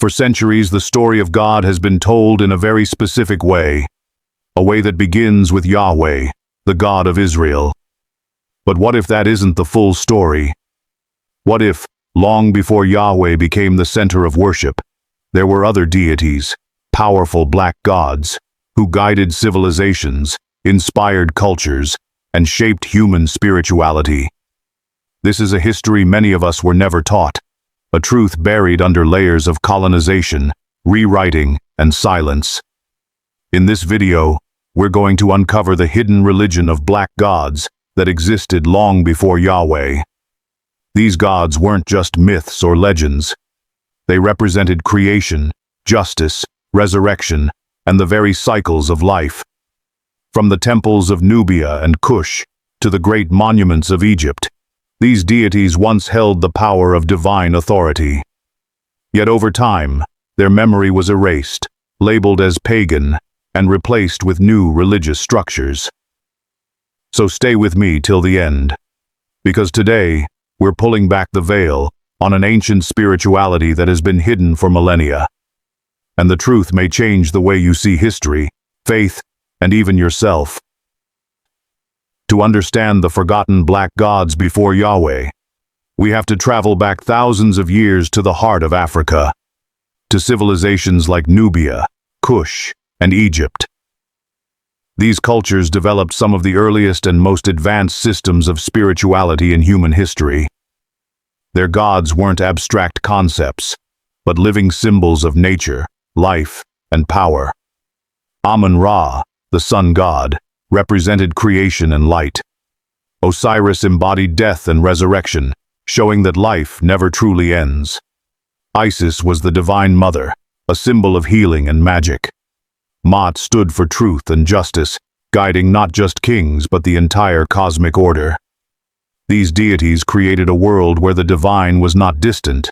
For centuries, the story of God has been told in a very specific way, a way that begins with Yahweh, the God of Israel. But what if that isn't the full story? What if, long before Yahweh became the center of worship, there were other deities, powerful black gods, who guided civilizations, inspired cultures, and shaped human spirituality? This is a history many of us were never taught, a truth buried under layers of colonization, rewriting, and silence. In this video, we're going to uncover the hidden religion of black gods that existed long before Yahweh. These gods weren't just myths or legends. They represented creation, justice, resurrection, and the very cycles of life. From the temples of Nubia and Kush to the great monuments of Egypt, these deities once held the power of divine authority. Yet over time, their memory was erased, labeled as pagan, and replaced with new religious structures. So stay with me till the end, because today we're pulling back the veil on an ancient spirituality that has been hidden for millennia. And the truth may change the way you see history, faith, and even yourself. To understand the forgotten black gods before Yahweh, we have to travel back thousands of years to the heart of Africa, to civilizations like Nubia, Kush, and Egypt. These cultures developed some of the earliest and most advanced systems of spirituality in human history. Their gods weren't abstract concepts, but living symbols of nature, life, and power. Amun-Ra, the sun god, represented creation and light. Osiris embodied death and resurrection, showing that life never truly ends. Isis was the divine mother, a symbol of healing and magic. Ma'at stood for truth and justice, guiding not just kings but the entire cosmic order. These deities created a world where the divine was not distant,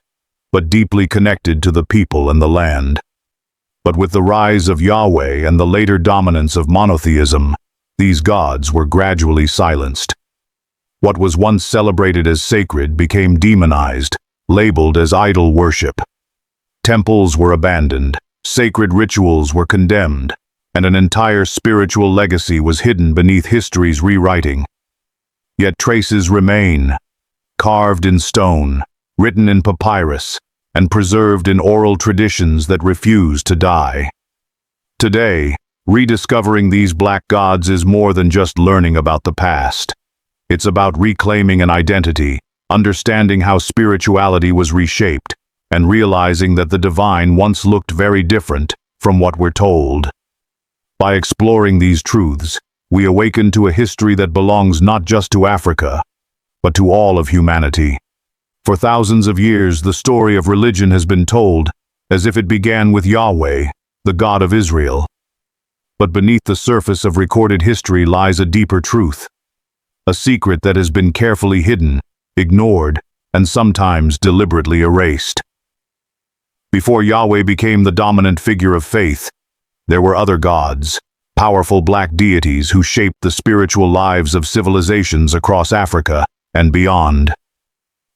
but deeply connected to the people and the land. But with the rise of Yahweh and the later dominance of monotheism, these gods were gradually silenced. What was once celebrated as sacred became demonized, labeled as idol worship. Temples were abandoned, sacred rituals were condemned, and an entire spiritual legacy was hidden beneath history's rewriting. Yet traces remain, carved in stone, written in papyrus, and preserved in oral traditions that refuse to die. Today, rediscovering these black gods is more than just learning about the past. It's about reclaiming an identity, understanding how spirituality was reshaped, and realizing that the divine once looked very different from what we're told. By exploring these truths, we awaken to a history that belongs not just to Africa, but to all of humanity. For thousands of years, the story of religion has been told as if it began with Yahweh, the God of Israel. But beneath the surface of recorded history lies a deeper truth, a secret that has been carefully hidden, ignored, and sometimes deliberately erased. Before Yahweh became the dominant figure of faith, there were other gods, powerful black deities who shaped the spiritual lives of civilizations across Africa and beyond.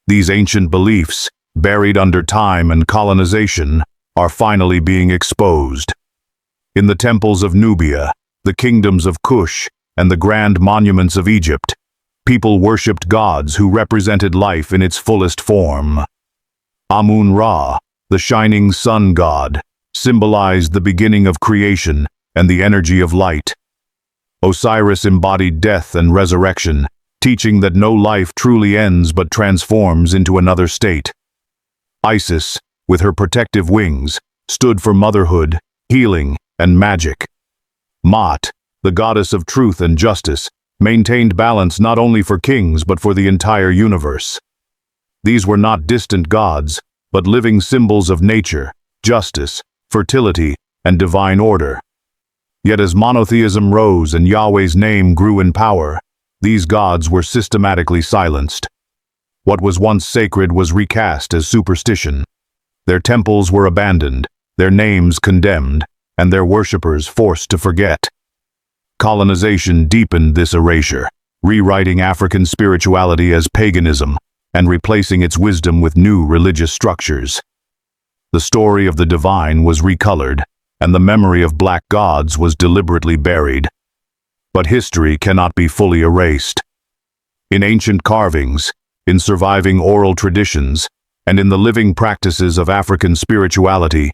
These ancient beliefs, buried under time and colonization, are finally being exposed. In the temples of Nubia, the kingdoms of Kush, and the grand monuments of Egypt, people worshipped gods who represented life in its fullest form. Amun-Ra, the shining sun god, symbolized the beginning of creation and the energy of light. Osiris embodied death and resurrection, teaching that no life truly ends but transforms into another state. Isis, with her protective wings, stood for motherhood, healing, and magic. Ma'at, the goddess of truth and justice, maintained balance not only for kings but for the entire universe. These were not distant gods, but living symbols of nature, justice, fertility, and divine order. Yet as monotheism rose and Yahweh's name grew in power, these gods were systematically silenced. What was once sacred was recast as superstition. Their temples were abandoned, their names condemned, and their worshippers forced to forget. Colonization deepened this erasure, rewriting African spirituality as paganism and replacing its wisdom with new religious structures. the story of the divine was recolored, and the memory of black gods was deliberately buried. But history cannot be fully erased. In ancient carvings, in surviving oral traditions, and in the living practices of African spirituality,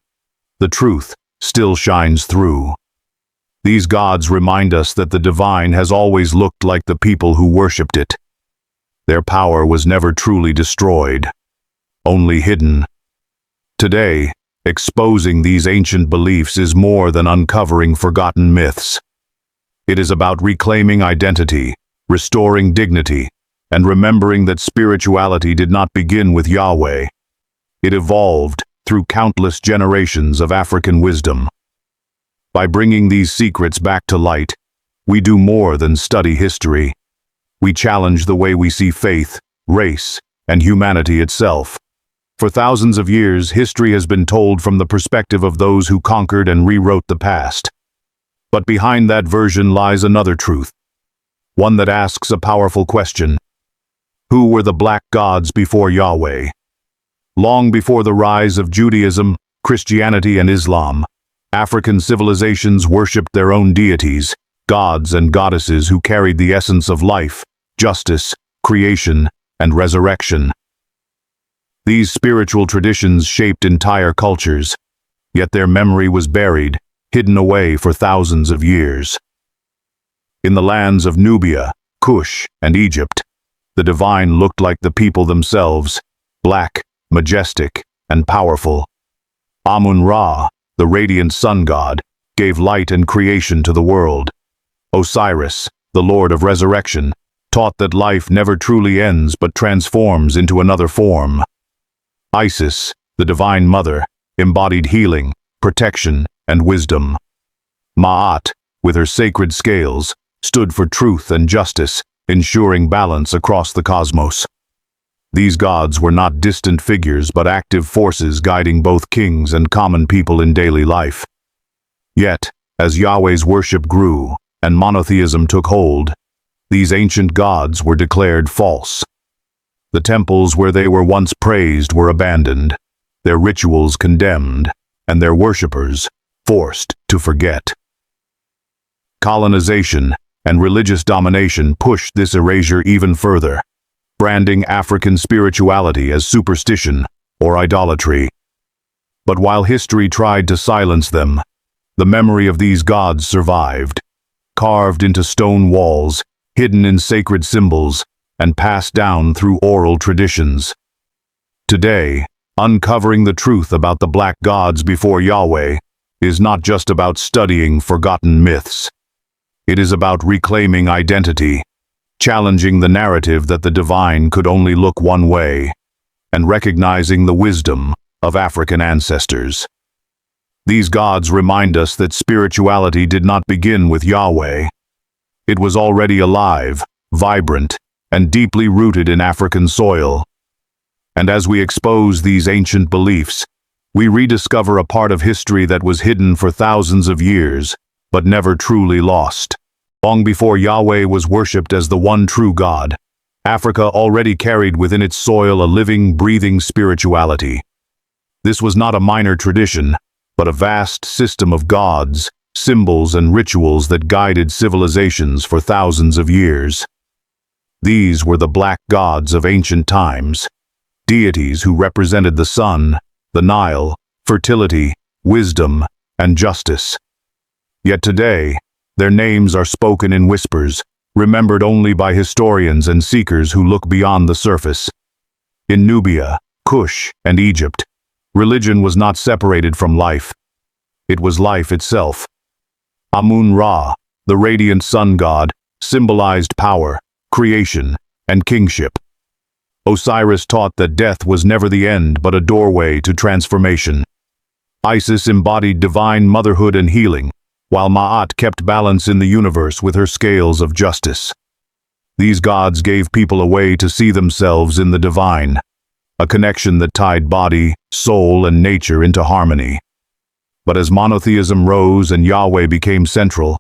the truth still shines through. These gods remind us that the divine has always looked like the people who worshipped it. Their power was never truly destroyed, only hidden. Today, exposing these ancient beliefs is more than uncovering forgotten myths. It is about reclaiming identity, restoring dignity, and remembering that spirituality did not begin with Yahweh. It evolved through countless generations of African wisdom. By bringing these secrets back to light, we do more than study history. We challenge the way we see faith, race, and humanity itself. For thousands of years, history has been told from the perspective of those who conquered and rewrote the past. But behind that version lies another truth, one that asks a powerful question. Who were the black gods before Yahweh? Long before the rise of Judaism, Christianity, and Islam, African civilizations worshipped their own deities, gods and goddesses who carried the essence of life, justice, creation, and resurrection. These spiritual traditions shaped entire cultures, yet their memory was buried, hidden away for thousands of years. In the lands of Nubia, Kush, and Egypt, the divine looked like the people themselves, black, majestic, and powerful. Amun-Ra, the radiant sun god, gave light and creation to the world. Osiris, the lord of resurrection, taught that life never truly ends but transforms into another form. Isis, the divine mother, embodied healing, protection, and wisdom. Ma'at, with her sacred scales, stood for truth and justice, ensuring balance across the cosmos. These gods were not distant figures but active forces guiding both kings and common people in daily life. Yet, as Yahweh's worship grew and monotheism took hold, these ancient gods were declared false. The temples where they were once praised were abandoned, their rituals condemned, and their worshippers forced to forget. Colonization and religious domination pushed this erasure even further, branding African spirituality as superstition or idolatry. But while history tried to silence them, the memory of these gods survived, carved into stone walls, hidden in sacred symbols, and passed down through oral traditions. Today, uncovering the truth about the black gods before Yahweh is not just about studying forgotten myths. It is about reclaiming identity, challenging the narrative that the divine could only look one way, and recognizing the wisdom of African ancestors. These gods remind us that spirituality did not begin with Yahweh. It was already alive, vibrant, and deeply rooted in African soil. And as we expose these ancient beliefs, we rediscover a part of history that was hidden for thousands of years, but never truly lost. Long before Yahweh was worshipped as the one true God, Africa already carried within its soil a living, breathing spirituality. This was not a minor tradition, but a vast system of gods, symbols, and rituals that guided civilizations for thousands of years. These were the black gods of ancient times, deities who represented the sun, the Nile, fertility, wisdom, and justice. Yet today, their names are spoken in whispers, remembered only by historians and seekers who look beyond the surface. In Nubia, Kush, and Egypt, religion was not separated from life. It was life itself. Amun-Ra, the radiant sun god, symbolized power, creation, and kingship. Osiris taught that death was never the end but a doorway to transformation. Isis embodied divine motherhood and healing, while Ma'at kept balance in the universe with her scales of justice. These gods gave people a way to see themselves in the divine, a connection that tied body, soul, and nature into harmony. But as monotheism rose and Yahweh became central,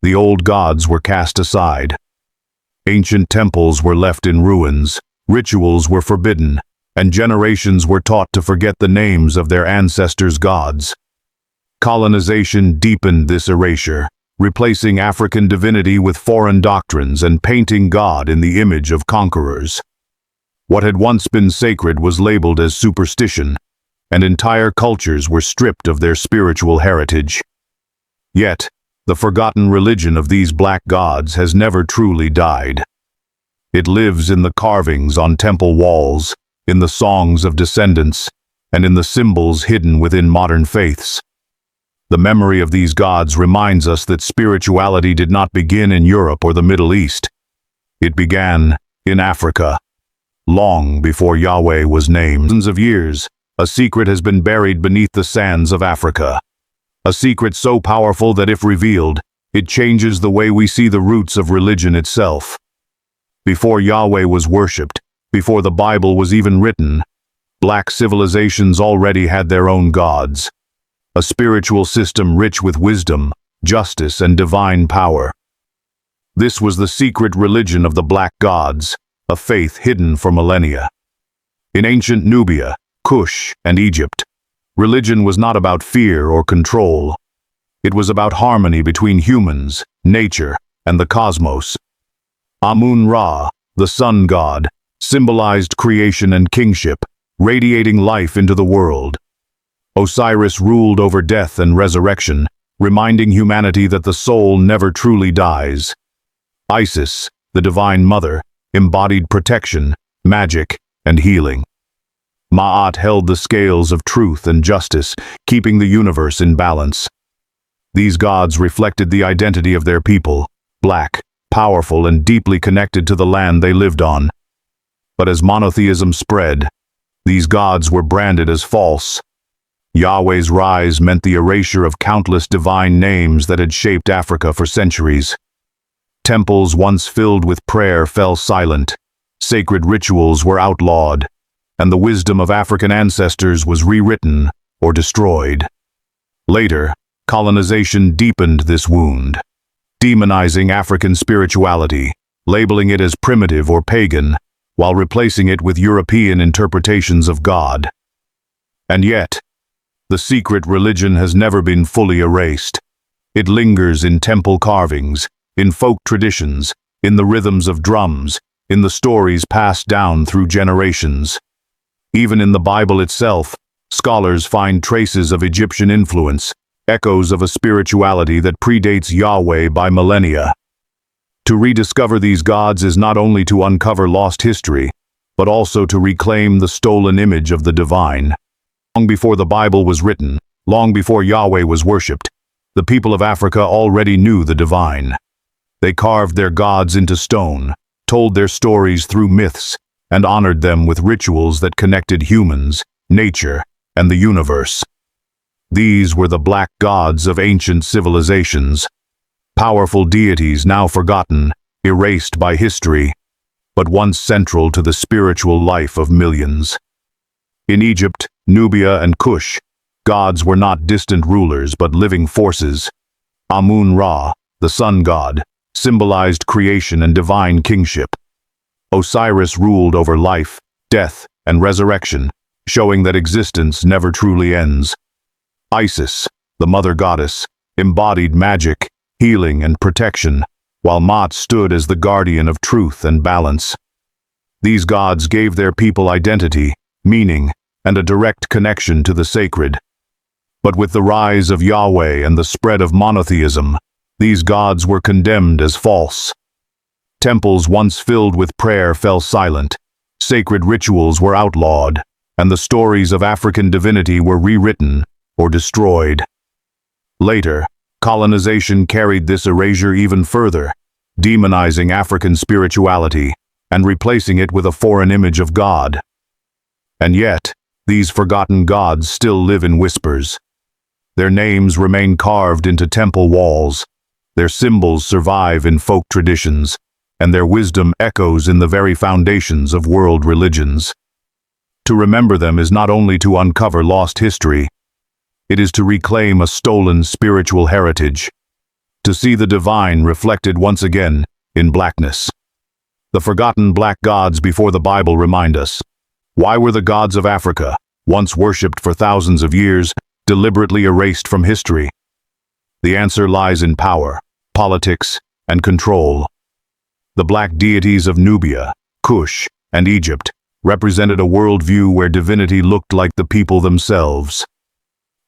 the old gods were cast aside. Ancient temples were left in ruins, rituals were forbidden, and generations were taught to forget the names of their ancestors' gods. Colonization deepened this erasure, replacing African divinity with foreign doctrines and painting God in the image of conquerors. What had once been sacred was labeled as superstition, and entire cultures were stripped of their spiritual heritage. Yet, the forgotten religion of these black gods has never truly died. It lives in the carvings on temple walls, in the songs of descendants, and in the symbols hidden within modern faiths. The memory of these gods reminds us that spirituality did not begin in Europe or the Middle East. It began in Africa. Long before Yahweh was named. Thousands of years, a secret has been buried beneath the sands of Africa. A secret so powerful that if revealed, it changes the way we see the roots of religion itself. Before Yahweh was worshipped, before the Bible was even written, black civilizations already had their own gods. A spiritual system rich with wisdom, justice, and divine power. This was the secret religion of the black gods, a faith hidden for millennia. In ancient Nubia, Kush, and Egypt, religion was not about fear or control. It was about harmony between humans, nature, and the cosmos. Amun-Ra, the sun god, symbolized creation and kingship, radiating life into the world. Osiris ruled over death and resurrection, reminding humanity that the soul never truly dies. Isis, the divine mother, embodied protection, magic, and healing. Ma'at held the scales of truth and justice, keeping the universe in balance. These gods reflected the identity of their people, black, powerful, and deeply connected to the land they lived on. But as monotheism spread, these gods were branded as false. Yahweh's rise meant the erasure of countless divine names that had shaped Africa for centuries. Temples once filled with prayer fell silent, sacred rituals were outlawed, and the wisdom of African ancestors was rewritten or destroyed. Later, colonization deepened this wound, demonizing African spirituality, labeling it as primitive or pagan, while replacing it with European interpretations of God. And yet, the secret religion has never been fully erased. It lingers in temple carvings, in folk traditions, in the rhythms of drums, in the stories passed down through generations. Even in the Bible itself, scholars find traces of Egyptian influence, echoes of a spirituality that predates Yahweh by millennia. To rediscover these gods is not only to uncover lost history, but also to reclaim the stolen image of the divine. Long before the Bible was written, long before Yahweh was worshipped, the people of Africa already knew the divine. They carved their gods into stone, told their stories through myths, and honored them with rituals that connected humans, nature, and the universe. These were the black gods of ancient civilizations, powerful deities now forgotten, erased by history, but once central to the spiritual life of millions. In Egypt, Nubia, and Kush, gods were not distant rulers but living forces. Amun-Ra, the sun god, symbolized creation and divine kingship. Osiris ruled over life, death, and resurrection, showing that existence never truly ends. Isis, the mother goddess, embodied magic, healing, and protection, while Ma'at stood as the guardian of truth and balance. These gods gave their people identity, meaning, and a direct connection to the sacred. But with the rise of Yahweh and the spread of monotheism, these gods were condemned as false. Temples once filled with prayer fell silent, sacred rituals were outlawed, and the stories of African divinity were rewritten or destroyed. Later, colonization carried this erasure even further, demonizing African spirituality and replacing it with a foreign image of God. And yet, these forgotten gods still live in whispers. Their names remain carved into temple walls, their symbols survive in folk traditions, and their wisdom echoes in the very foundations of world religions. To remember them is not only to uncover lost history, it is to reclaim a stolen spiritual heritage, to see the divine reflected once again in blackness. The forgotten black gods before the Bible remind us, Why were the gods of Africa, once worshipped for thousands of years, deliberately erased from history? The answer lies in power, politics, and control. The black deities of Nubia, Kush, and Egypt represented a worldview where divinity looked like the people themselves.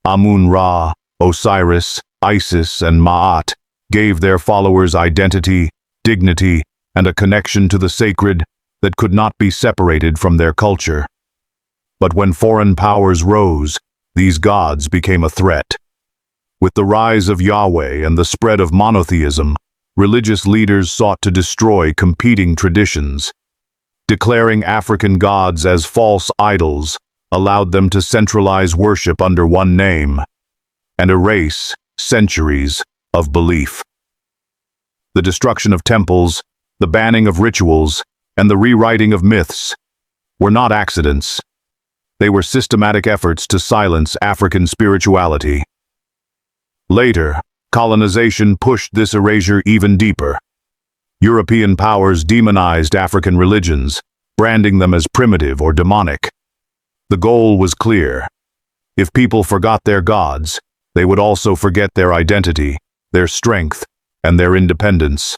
Amun-Ra, Osiris, Isis, and Ma'at gave their followers identity, dignity, and a connection to the sacred that could not be separated from their culture. But when foreign powers rose, these gods became a threat. With the rise of Yahweh and the spread of monotheism, religious leaders sought to destroy competing traditions. Declaring African gods as false idols allowed them to centralize worship under one name and erase centuries of belief. The destruction of temples, the banning of rituals, and the rewriting of myths were not accidents. They were systematic efforts to silence African spirituality. Later, colonization pushed this erasure even deeper. European powers demonized African religions, branding them as primitive or demonic. The goal was clear. If people forgot their gods, they would also forget their identity, their strength, and their independence.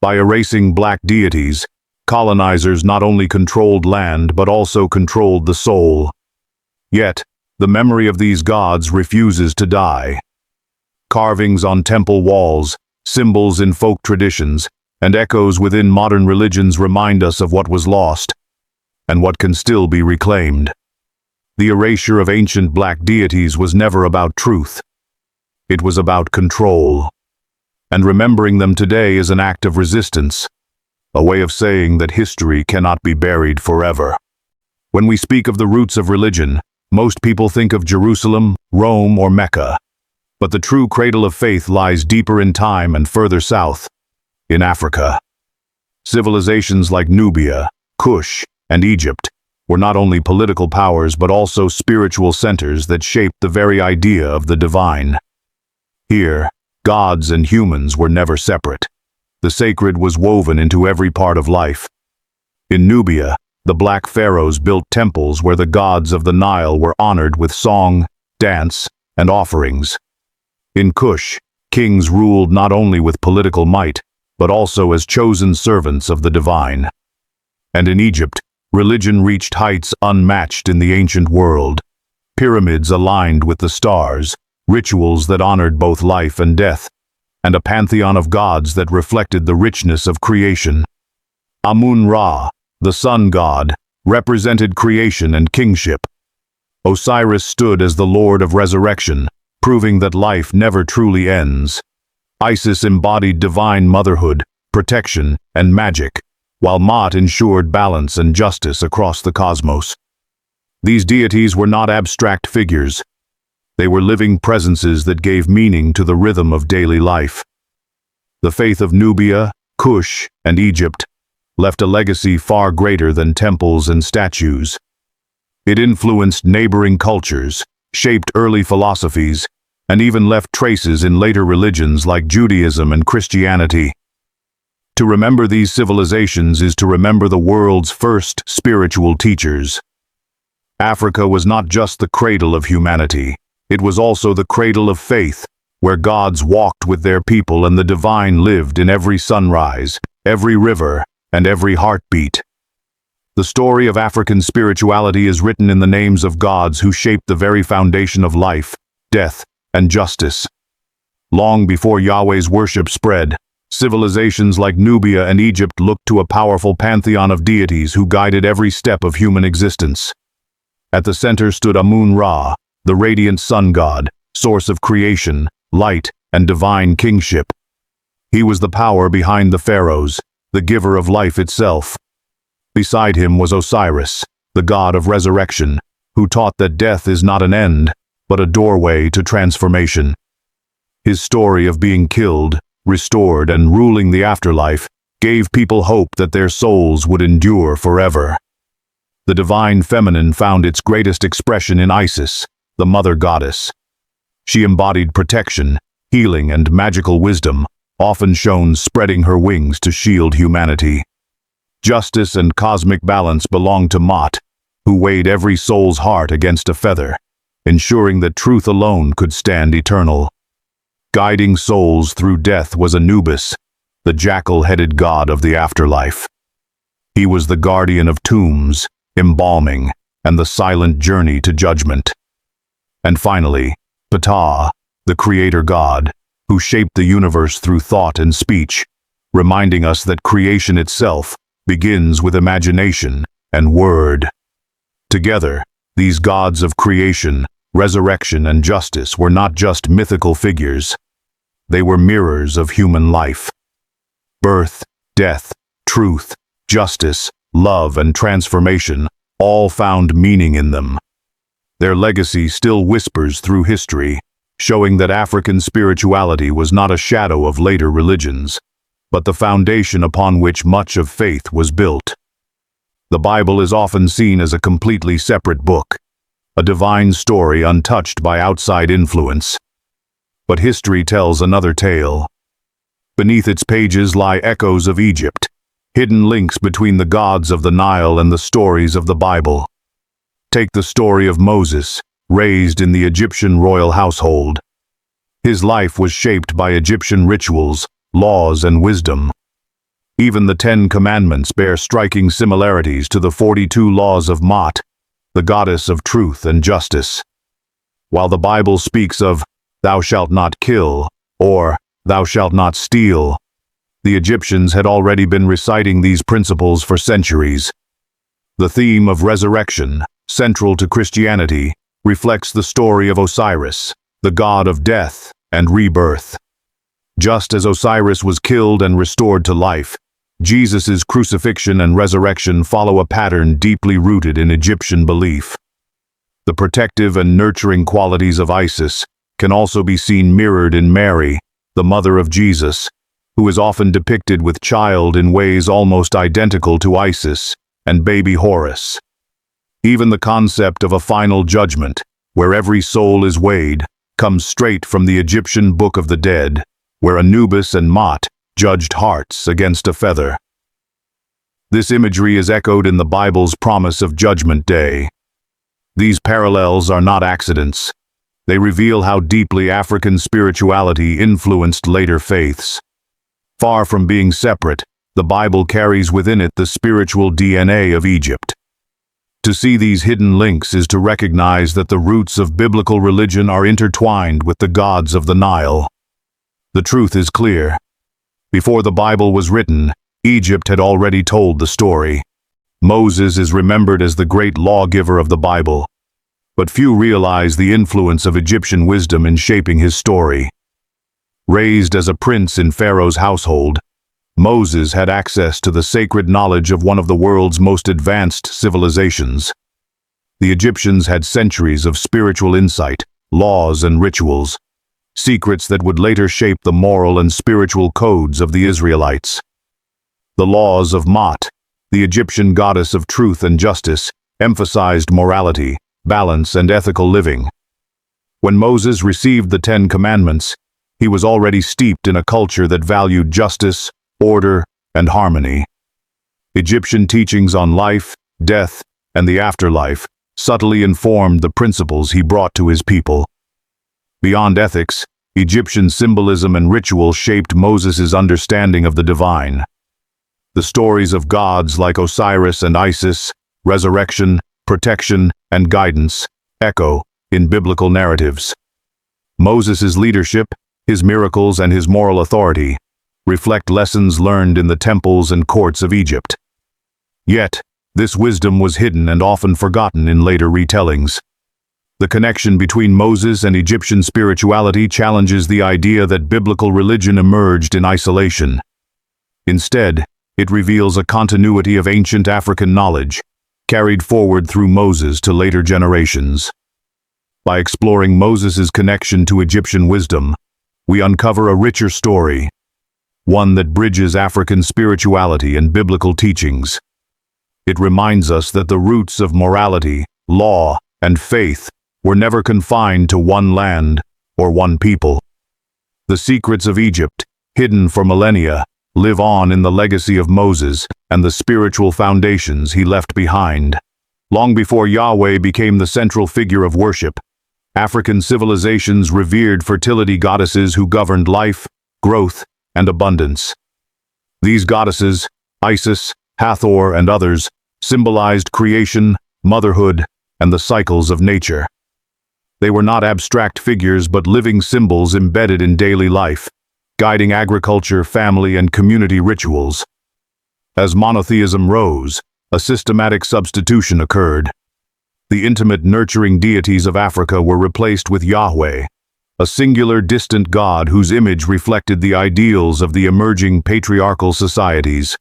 By erasing black deities, colonizers not only controlled land but also controlled the soul. Yet, the memory of these gods refuses to die. Carvings on temple walls, symbols in folk traditions, and echoes within modern religions remind us of what was lost and what can still be reclaimed. The erasure of ancient black deities was never about truth. It was about control. And remembering them today is an act of resistance, a way of saying that history cannot be buried forever. When we speak of the roots of religion, most people think of Jerusalem, Rome, or Mecca. But the true cradle of faith lies deeper in time and further south, in Africa. Civilizations like Nubia, Kush, and Egypt were not only political powers but also spiritual centers that shaped the very idea of the divine. Here, gods and humans were never separate. The sacred was woven into every part of life. In Nubia, the black pharaohs built temples where the gods of the Nile were honored with song, dance, and offerings. In Kush, kings ruled not only with political might, but also as chosen servants of the divine. And in Egypt, religion reached heights unmatched in the ancient world. Pyramids aligned with the stars, rituals that honored both life and death, and a pantheon of gods that reflected the richness of creation. Amun-Ra, the sun god, represented creation and kingship. Osiris stood as the lord of resurrection, proving that life never truly ends. Isis embodied divine motherhood, protection, and magic, while Ma'at ensured balance and justice across the cosmos. These deities were not abstract figures. They were living presences that gave meaning to the rhythm of daily life. The faith of Nubia, Kush, and Egypt left a legacy far greater than temples and statues. It influenced neighboring cultures, shaped early philosophies, and even left traces in later religions like Judaism and Christianity. To remember these civilizations is to remember the world's first spiritual teachers. Africa was not just the cradle of humanity. It was also the cradle of faith, where gods walked with their people and the divine lived in every sunrise, every river, and every heartbeat. The story of African spirituality is written in the names of gods who shaped the very foundation of life, death, and justice. Long before Yahweh's worship spread, civilizations like Nubia and Egypt looked to a powerful pantheon of deities who guided every step of human existence. At the center stood Amun-Ra, the radiant sun god, source of creation, light, and divine kingship. He was the power behind the pharaohs, the giver of life itself. Beside him was Osiris, the god of resurrection, who taught that death is not an end, but a doorway to transformation. His story of being killed, restored, and ruling the afterlife gave people hope that their souls would endure forever. The divine feminine found its greatest expression in Isis, the mother goddess. She embodied protection, healing, and magical wisdom, often shown spreading her wings to shield humanity. Justice and cosmic balance belonged to Ma'at, who weighed every soul's heart against a feather, ensuring that truth alone could stand eternal. Guiding souls through death was Anubis, the jackal-headed god of the afterlife. He was the guardian of tombs, embalming, and the silent journey to judgment. And finally, Ptah, the creator god, who shaped the universe through thought and speech, reminding us that creation itself begins with imagination and word. Together, these gods of creation, resurrection, and justice were not just mythical figures. They were mirrors of human life. Birth, death, truth, justice, love, and transformation all found meaning in them. Their legacy still whispers through history, showing that African spirituality was not a shadow of later religions, but the foundation upon which much of faith was built. The Bible is often seen as a completely separate book, a divine story untouched by outside influence. But history tells another tale. Beneath its pages lie echoes of Egypt, hidden links between the gods of the Nile and the stories of the Bible. Take the story of Moses, raised in the Egyptian royal household. His life was shaped by Egyptian rituals, laws, and wisdom. Even the 10 Commandments bear striking similarities to the 42 laws of Maat, the goddess of truth and justice. While the Bible speaks of, "Thou shalt not kill," or "Thou shalt not steal," the Egyptians had already been reciting these principles for centuries. The theme of resurrection, central to Christianity, reflects the story of Osiris, the god of death and rebirth. Just as Osiris was killed and restored to life, Jesus' crucifixion and resurrection follow a pattern deeply rooted in Egyptian belief. The protective and nurturing qualities of Isis can also be seen mirrored in Mary, the mother of Jesus, who is often depicted with child in ways almost identical to Isis and baby Horus. Even the concept of a final judgment, where every soul is weighed, comes straight from the Egyptian Book of the Dead, where Anubis and Maat judged hearts against a feather. This imagery is echoed in the Bible's promise of Judgment Day. These parallels are not accidents. They reveal how deeply African spirituality influenced later faiths. Far from being separate, the Bible carries within it the spiritual DNA of Egypt. To see these hidden links is to recognize that the roots of biblical religion are intertwined with the gods of the Nile. The truth is clear. Before the Bible was written, Egypt had already told the story. Moses is remembered as the great lawgiver of the Bible, but few realize the influence of Egyptian wisdom in shaping his story. Raised as a prince in Pharaoh's household, Moses had access to the sacred knowledge of one of the world's most advanced civilizations. The Egyptians had centuries of spiritual insight, laws, and rituals, secrets that would later shape the moral and spiritual codes of the Israelites. The laws of Maat, the Egyptian goddess of truth and justice, emphasized morality, balance, and ethical living. When Moses received the 10 Commandments, he was already steeped in a culture that valued justice, order, and harmony. Egyptian teachings on life, death, and the afterlife subtly informed the principles he brought to his people. Beyond ethics, Egyptian symbolism and ritual shaped Moses' understanding of the divine. The stories of gods like Osiris and Isis, resurrection, protection, and guidance, echo in biblical narratives. Moses' leadership, his miracles, and his moral authority reflect lessons learned in the temples and courts of Egypt. Yet, this wisdom was hidden and often forgotten in later retellings. The connection between Moses and Egyptian spirituality challenges the idea that biblical religion emerged in isolation. Instead, it reveals a continuity of ancient African knowledge, carried forward through Moses to later generations. By exploring Moses' connection to Egyptian wisdom, we uncover a richer story, one that bridges African spirituality and biblical teachings. It reminds us that the roots of morality, law, and faith were never confined to one land or one people. The secrets of Egypt, hidden for millennia, live on in the legacy of Moses and the spiritual foundations he left behind. Long before Yahweh became the central figure of worship, African civilizations revered fertility goddesses who governed life, growth, and abundance. These goddesses, Isis, Hathor, and others, symbolized creation, motherhood, and the cycles of nature. They were not abstract figures but living symbols embedded in daily life, guiding agriculture, family, and community rituals. As monotheism rose, a systematic substitution occurred. The intimate, nurturing deities of Africa were replaced with Yahweh, a singular, distant god whose image reflected the ideals of the emerging patriarchal societies.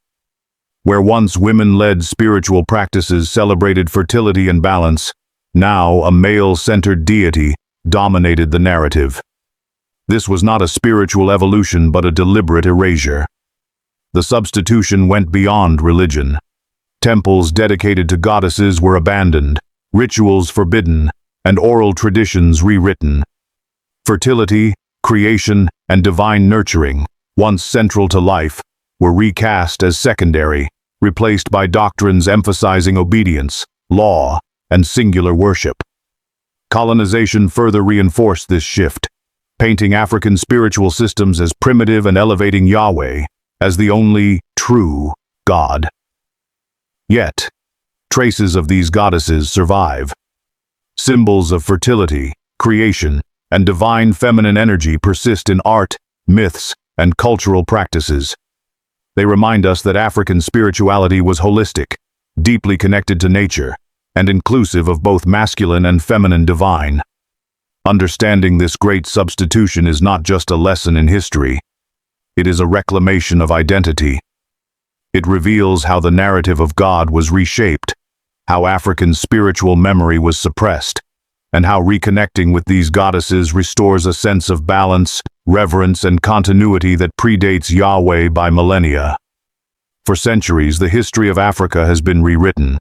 Where once women-led spiritual practices celebrated fertility and balance, now a male-centered deity dominated the narrative. This was not a spiritual evolution but a deliberate erasure. The substitution went beyond religion. Temples dedicated to goddesses were abandoned, rituals forbidden, and oral traditions rewritten. Fertility, creation, and divine nurturing, once central to life, were recast as secondary, replaced by doctrines emphasizing obedience, law, and singular worship. Colonization further reinforced this shift, painting African spiritual systems as primitive and elevating Yahweh as the only true God. Yet, traces of these goddesses survive. Symbols of fertility, creation, and divine feminine energy persist in art, myths, and cultural practices. They remind us that African spirituality was holistic, deeply connected to nature, and inclusive of both masculine and feminine divine. Understanding this great substitution is not just a lesson in history. It is a reclamation of identity. It reveals how the narrative of God was reshaped, how African spiritual memory was suppressed, and how reconnecting with these goddesses restores a sense of balance, reverence, and continuity that predates Yahweh by millennia. For centuries, the history of Africa has been rewritten,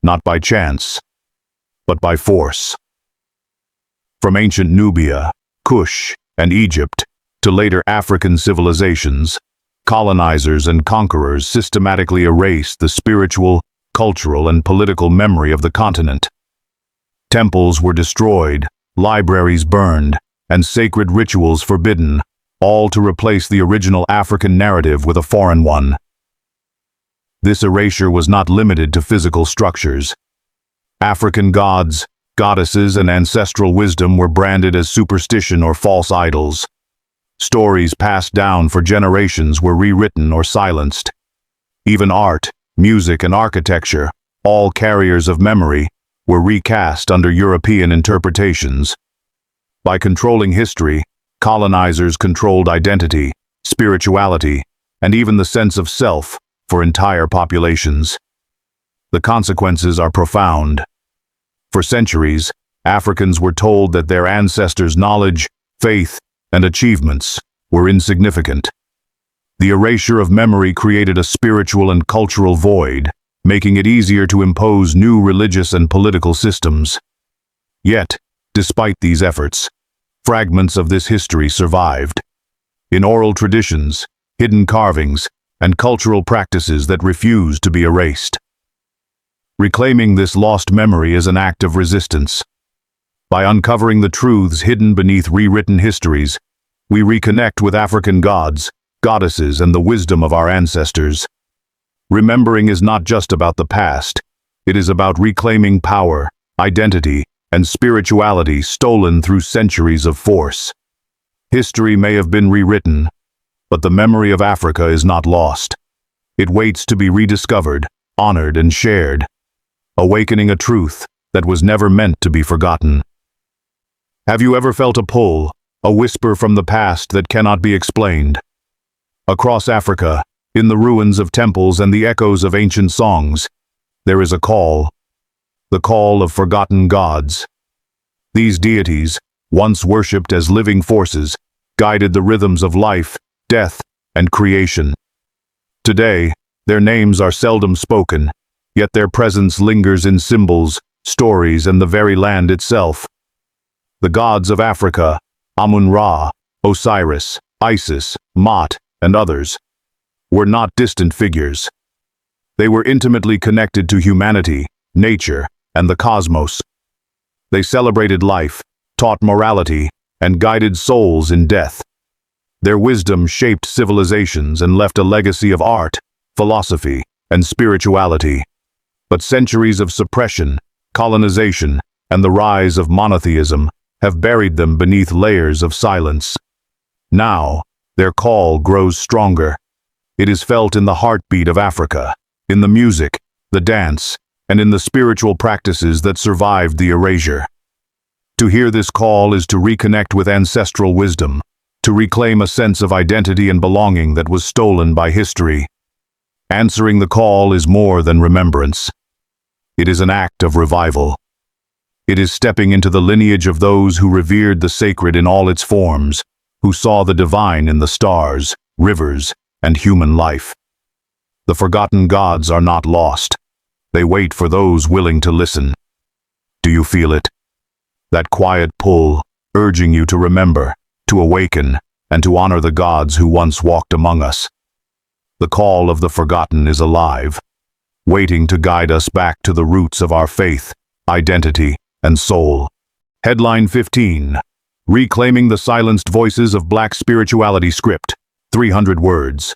not by chance, but by force. From ancient Nubia, Kush, and Egypt, to later African civilizations, colonizers and conquerors systematically erased the spiritual, cultural, and political memory of the continent. Temples were destroyed, libraries burned, and sacred rituals forbidden, all to replace the original African narrative with a foreign one. This erasure was not limited to physical structures. African gods, goddesses, and ancestral wisdom were branded as superstition or false idols. Stories passed down for generations were rewritten or silenced. Even art, music, and architecture, all carriers of memory, were recast under European interpretations. By controlling history, colonizers controlled identity, spirituality, and even the sense of self for entire populations. The consequences are profound. For centuries, Africans were told that their ancestors' knowledge, faith, and achievements were insignificant. The erasure of memory created a spiritual and cultural void, making it easier to impose new religious and political systems. Yet, despite these efforts, fragments of this history survived. In oral traditions, hidden carvings, and cultural practices that refused to be erased. Reclaiming this lost memory is an act of resistance. By uncovering the truths hidden beneath rewritten histories, we reconnect with African gods, goddesses, and the wisdom of our ancestors. Remembering is not just about the past. It is about reclaiming power, identity, and spirituality stolen through centuries of force. History may have been rewritten, but the memory of Africa is not lost. It waits to be rediscovered, honored, and shared, awakening a truth that was never meant to be forgotten. Have you ever felt a pull, a whisper from the past that cannot be explained? Across Africa, in the ruins of temples and the echoes of ancient songs, there is a call, the call of forgotten gods. These deities, once worshipped as living forces, guided the rhythms of life, death, and creation. Today, their names are seldom spoken, yet their presence lingers in symbols, stories, and the very land itself. The gods of Africa, Amun-Ra, Osiris, Isis, Mot, and others, were not distant figures. They were intimately connected to humanity, nature, and the cosmos. They celebrated life, taught morality, and guided souls in death. Their wisdom shaped civilizations and left a legacy of art, philosophy, and spirituality. But centuries of suppression, colonization, and the rise of monotheism have buried them beneath layers of silence. Now, their call grows stronger. It is felt in the heartbeat of Africa, in the music, the dance, and in the spiritual practices that survived the erasure. To hear this call is to reconnect with ancestral wisdom, to reclaim a sense of identity and belonging that was stolen by history. Answering the call is more than remembrance. It is an act of revival. It is stepping into the lineage of those who revered the sacred in all its forms, who saw the divine in the stars, rivers, and human life. The forgotten gods are not lost. They wait for those willing to listen. Do you feel it? That quiet pull, urging you to remember, to awaken, and to honor the gods who once walked among us. The call of the forgotten is alive, waiting to guide us back to the roots of our faith, identity, and soul. Headline 15. Reclaiming the Silenced Voices of Black Spirituality Script. 300 words.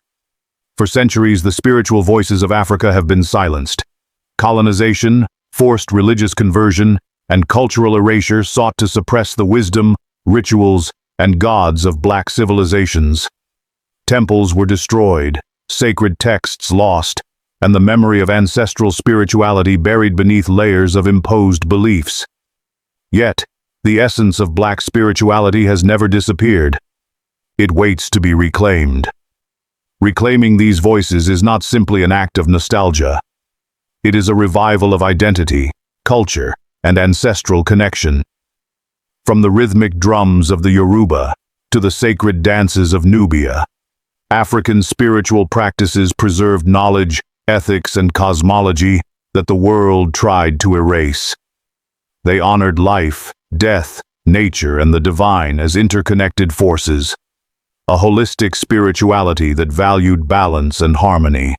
For centuries, the spiritual voices of Africa have been silenced. Colonization, forced religious conversion, and cultural erasure sought to suppress the wisdom, rituals, and gods of black civilizations. Temples were destroyed, sacred texts lost, and the memory of ancestral spirituality buried beneath layers of imposed beliefs. Yet, the essence of black spirituality has never disappeared. It waits to be reclaimed. Reclaiming these voices is not simply an act of nostalgia. It is a revival of identity, culture, and ancestral connection. From the rhythmic drums of the Yoruba to the sacred dances of Nubia, African spiritual practices preserved knowledge, ethics, and cosmology that the world tried to erase. They honored life, death, nature, and the divine as interconnected forces, a holistic spirituality that valued balance and harmony.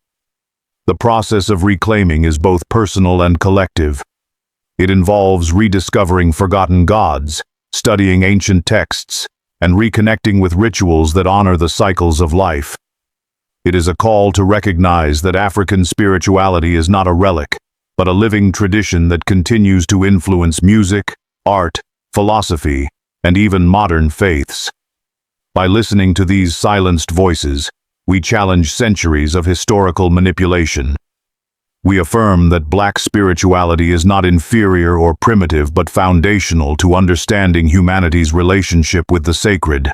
The process of reclaiming is both personal and collective. It involves rediscovering forgotten gods, studying ancient texts, and reconnecting with rituals that honor the cycles of life. It is a call to recognize that African spirituality is not a relic, but a living tradition that continues to influence music, art, philosophy, and even modern faiths. By listening to these silenced voices, we challenge centuries of historical manipulation. We affirm that black spirituality is not inferior or primitive but foundational to understanding humanity's relationship with the sacred.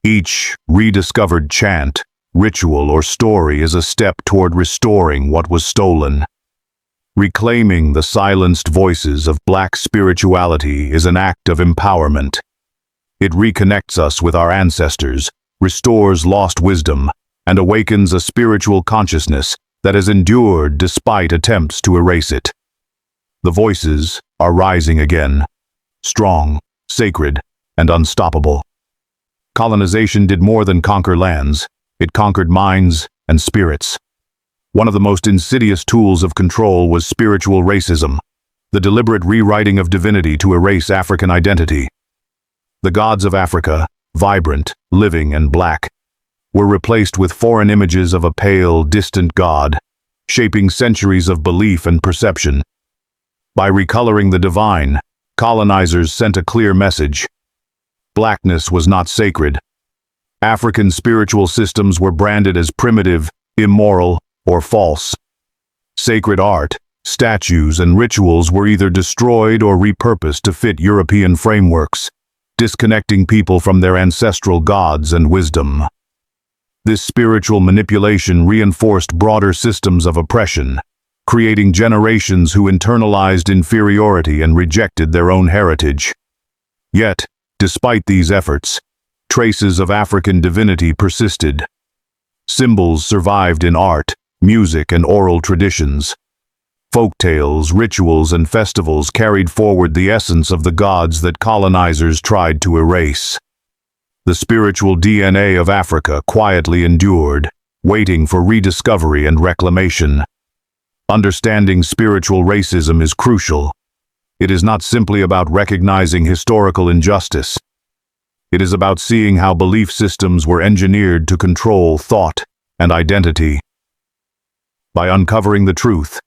Each rediscovered chant, ritual, or story is a step toward restoring what was stolen. Reclaiming the silenced voices of black spirituality is an act of empowerment. It reconnects us with our ancestors, restores lost wisdom, and awakens a spiritual consciousness that has endured despite attempts to erase it. The voices are rising again, strong, sacred, and unstoppable. Colonization did more than conquer lands. It conquered minds and spirits. One of the most insidious tools of control was spiritual racism, the deliberate rewriting of divinity to erase African identity. The gods of Africa, vibrant, living, and black, were replaced with foreign images of a pale, distant god, shaping centuries of belief and perception. By recoloring the divine, colonizers sent a clear message. Blackness was not sacred. African spiritual systems were branded as primitive, immoral, or false. Sacred art, statues, and rituals were either destroyed or repurposed to fit European frameworks, disconnecting people from their ancestral gods and wisdom. This spiritual manipulation reinforced broader systems of oppression, creating generations who internalized inferiority and rejected their own heritage. Yet, despite these efforts, traces of African divinity persisted. Symbols survived in art, music, and oral traditions. Folktales, rituals, and festivals carried forward the essence of the gods that colonizers tried to erase. The spiritual DNA of Africa quietly endured, waiting for rediscovery and reclamation. Understanding spiritual racism is crucial. It is not simply about recognizing historical injustice. It is about seeing how belief systems were engineered to control thought and identity. By uncovering the truth,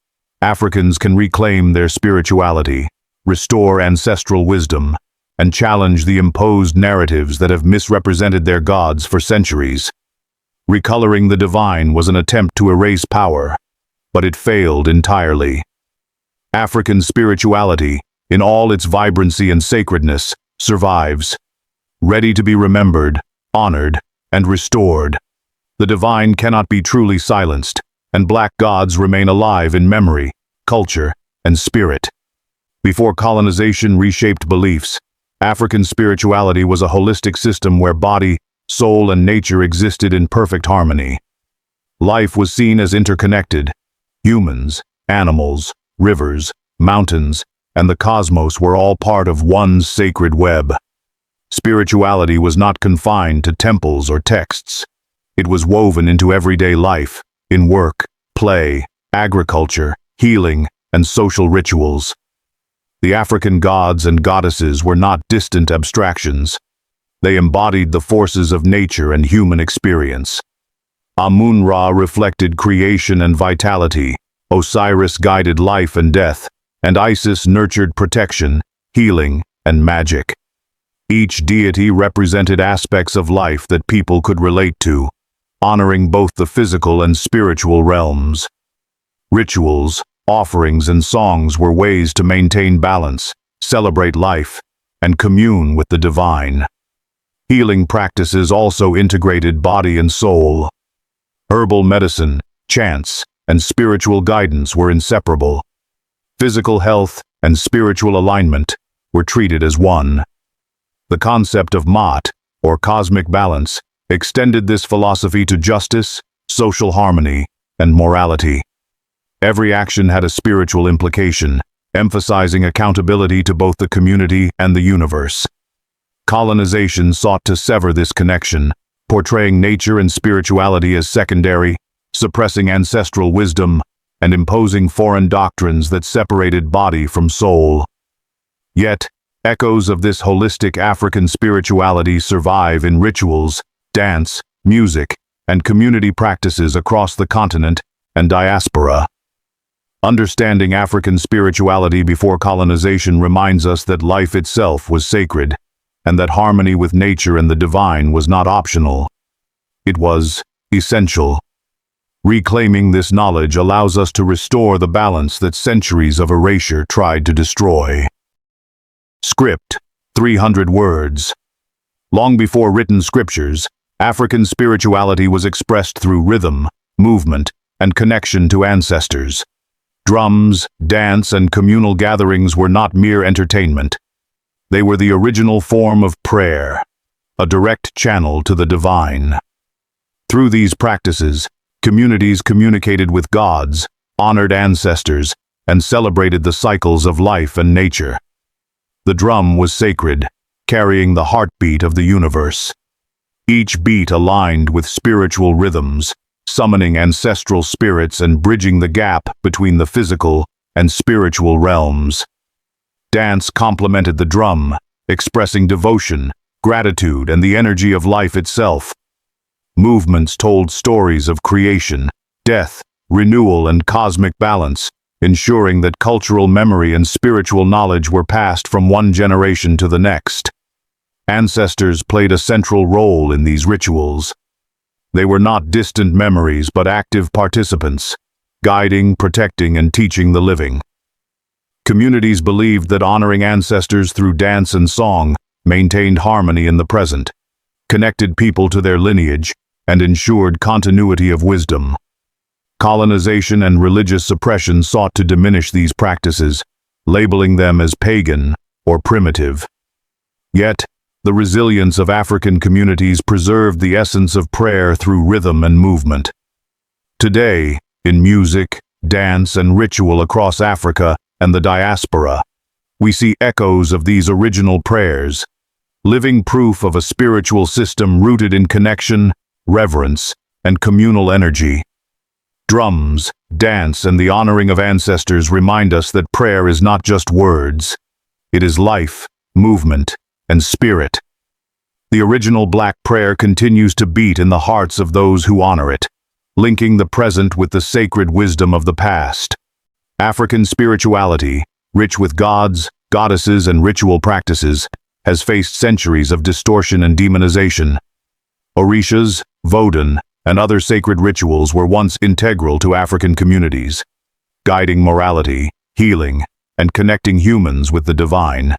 Africans can reclaim their spirituality, restore ancestral wisdom, and challenge the imposed narratives that have misrepresented their gods for centuries. Recoloring the divine was an attempt to erase power, but it failed entirely. African spirituality, in all its vibrancy and sacredness, survives, ready to be remembered, honored, and restored. The divine cannot be truly silenced, and black gods remain alive in memory, culture, and spirit. Before colonization reshaped beliefs, African spirituality was a holistic system where body, soul, and nature existed in perfect harmony. Life was seen as interconnected. Humans, animals, rivers, mountains, and the cosmos were all part of one sacred web. Spirituality was not confined to temples or texts. It was woven into everyday life, in work, play, agriculture, healing, and social rituals. The African gods and goddesses were not distant abstractions. They embodied the forces of nature and human experience. Amun-Ra reflected creation and vitality, Osiris guided life and death, and Isis nurtured protection, healing, and magic. Each deity represented aspects of life that people could relate to, honoring both the physical and spiritual realms. Rituals, offerings, and songs were ways to maintain balance, celebrate life, and commune with the divine. Healing practices also integrated body and soul. Herbal medicine, chants, and spiritual guidance were inseparable. Physical health and spiritual alignment were treated as one. The concept of Maat, or cosmic balance, extended this philosophy to justice, social harmony, and morality. Every action had a spiritual implication, emphasizing accountability to both the community and the universe. Colonization sought to sever this connection, portraying nature and spirituality as secondary, suppressing ancestral wisdom, and imposing foreign doctrines that separated body from soul. Yet, echoes of this holistic African spirituality survive in rituals, dance, music, and community practices across the continent and diaspora. Understanding African spirituality before colonization reminds us that life itself was sacred, and that harmony with nature and the divine was not optional. It was essential. Reclaiming this knowledge allows us to restore the balance that centuries of erasure tried to destroy. Script, 300 words. Long before written scriptures, African spirituality was expressed through rhythm, movement, and connection to ancestors. Drums, dance, and communal gatherings were not mere entertainment. They were the original form of prayer, a direct channel to the divine. Through these practices, communities communicated with gods, honored ancestors, and celebrated the cycles of life and nature. The drum was sacred, carrying the heartbeat of the universe. Each beat aligned with spiritual rhythms, summoning ancestral spirits and bridging the gap between the physical and spiritual realms. Dance complemented the drum, expressing devotion, gratitude, and the energy of life itself. Movements told stories of creation, death, renewal, and cosmic balance, ensuring that cultural memory and spiritual knowledge were passed from one generation to the next. Ancestors played a central role in these rituals. They were not distant memories but active participants, guiding, protecting, and teaching the living. Communities believed that honoring ancestors through dance and song maintained harmony in the present, connected people to their lineage, and ensured continuity of wisdom. Colonization and religious suppression sought to diminish these practices, labeling them as pagan or primitive. Yet, the resilience of African communities preserved the essence of prayer through rhythm and movement. Today, in music, dance, and ritual across Africa and the diaspora, we see echoes of these original prayers, living proof of a spiritual system rooted in connection, reverence, and communal energy. Drums, dance, and the honoring of ancestors remind us that prayer is not just words. It is life, movement, and spirit. The original black prayer continues to beat in the hearts of those who honor it, linking the present with the sacred wisdom of the past. African spirituality, rich with gods, goddesses, and ritual practices, has faced centuries of distortion and demonization. Orishas, Vodun, and other sacred rituals were once integral to African communities, guiding morality, healing, and connecting humans with the divine.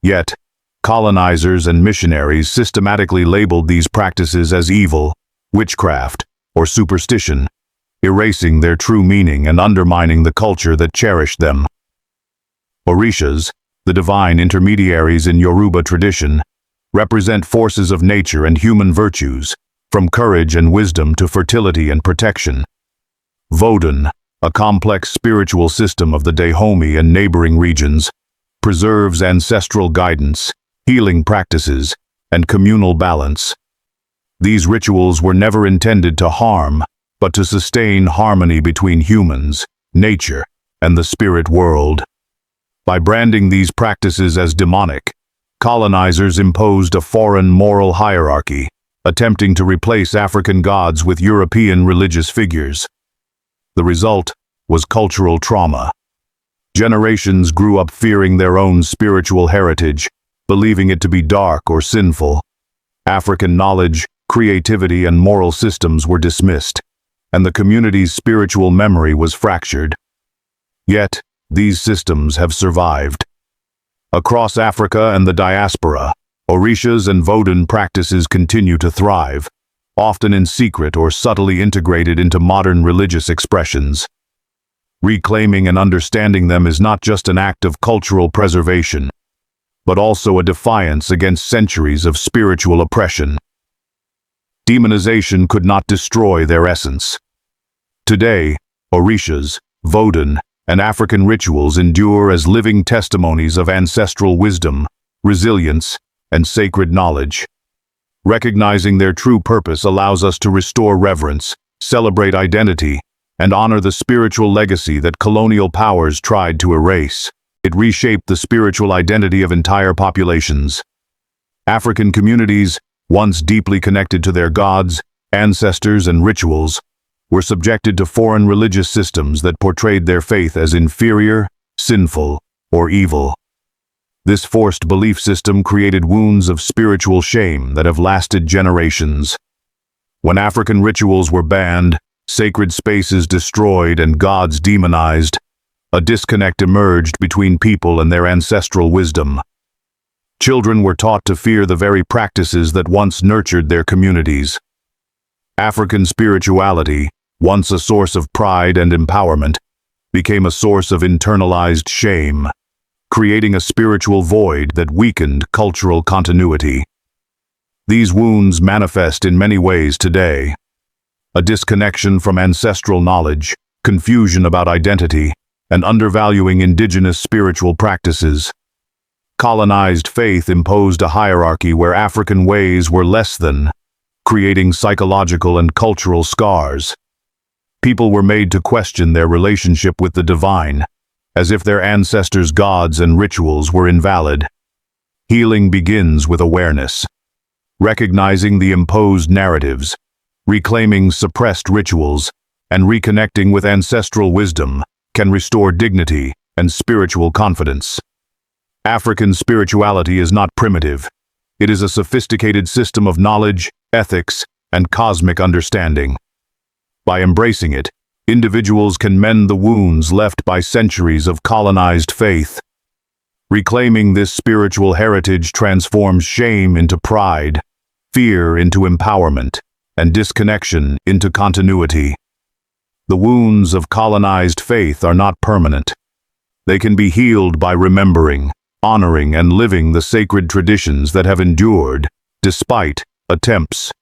Yet, colonizers and missionaries systematically labeled these practices as evil, witchcraft, or superstition, erasing their true meaning and undermining the culture that cherished them. Orishas, the divine intermediaries in Yoruba tradition, represent forces of nature and human virtues, from courage and wisdom to fertility and protection. Vodun, a complex spiritual system of the Dahomey and neighboring regions, preserves ancestral guidance, healing practices, and communal balance. These rituals were never intended to harm, but to sustain harmony between humans, nature, and the spirit world. By branding these practices as demonic, colonizers imposed a foreign moral hierarchy, attempting to replace African gods with European religious figures. The result was cultural trauma. Generations grew up fearing their own spiritual heritage, believing it to be dark or sinful. African knowledge, creativity, and moral systems were dismissed, and the community's spiritual memory was fractured. Yet, these systems have survived. Across Africa and the diaspora, Orishas and Vodun practices continue to thrive, often in secret or subtly integrated into modern religious expressions. Reclaiming and understanding them is not just an act of cultural preservation, but also a defiance against centuries of spiritual oppression. Demonization could not destroy their essence. Today, Orishas, Vodun, and African rituals endure as living testimonies of ancestral wisdom, resilience, and sacred knowledge. Recognizing their true purpose allows us to restore reverence, celebrate identity, and honor the spiritual legacy that colonial powers tried to erase. It reshaped the spiritual identity of entire populations. African communities, once deeply connected to their gods, ancestors, and rituals, were subjected to foreign religious systems that portrayed their faith as inferior, sinful, or evil. This forced belief system created wounds of spiritual shame that have lasted generations. When African rituals were banned, sacred spaces destroyed, and gods demonized, a disconnect emerged between people and their ancestral wisdom. Children were taught to fear the very practices that once nurtured their communities. African spirituality, once a source of pride and empowerment, became a source of internalized shame, creating a spiritual void that weakened cultural continuity. These wounds manifest in many ways today. A disconnection from ancestral knowledge, confusion about identity, and undervaluing indigenous spiritual practices. Colonized faith imposed a hierarchy where African ways were less than, creating psychological and cultural scars. People were made to question their relationship with the divine, as if their ancestors' gods and rituals were invalid. Healing begins with awareness. Recognizing the imposed narratives, reclaiming suppressed rituals, and reconnecting with ancestral wisdom can restore dignity and spiritual confidence. African spirituality is not primitive. It is a sophisticated system of knowledge, ethics, and cosmic understanding. By embracing it, individuals can mend the wounds left by centuries of colonized faith. Reclaiming this spiritual heritage transforms shame into pride, fear into empowerment, and disconnection into continuity. The wounds of colonized faith are not permanent. They can be healed by remembering, honoring, and living the sacred traditions that have endured, despite attempts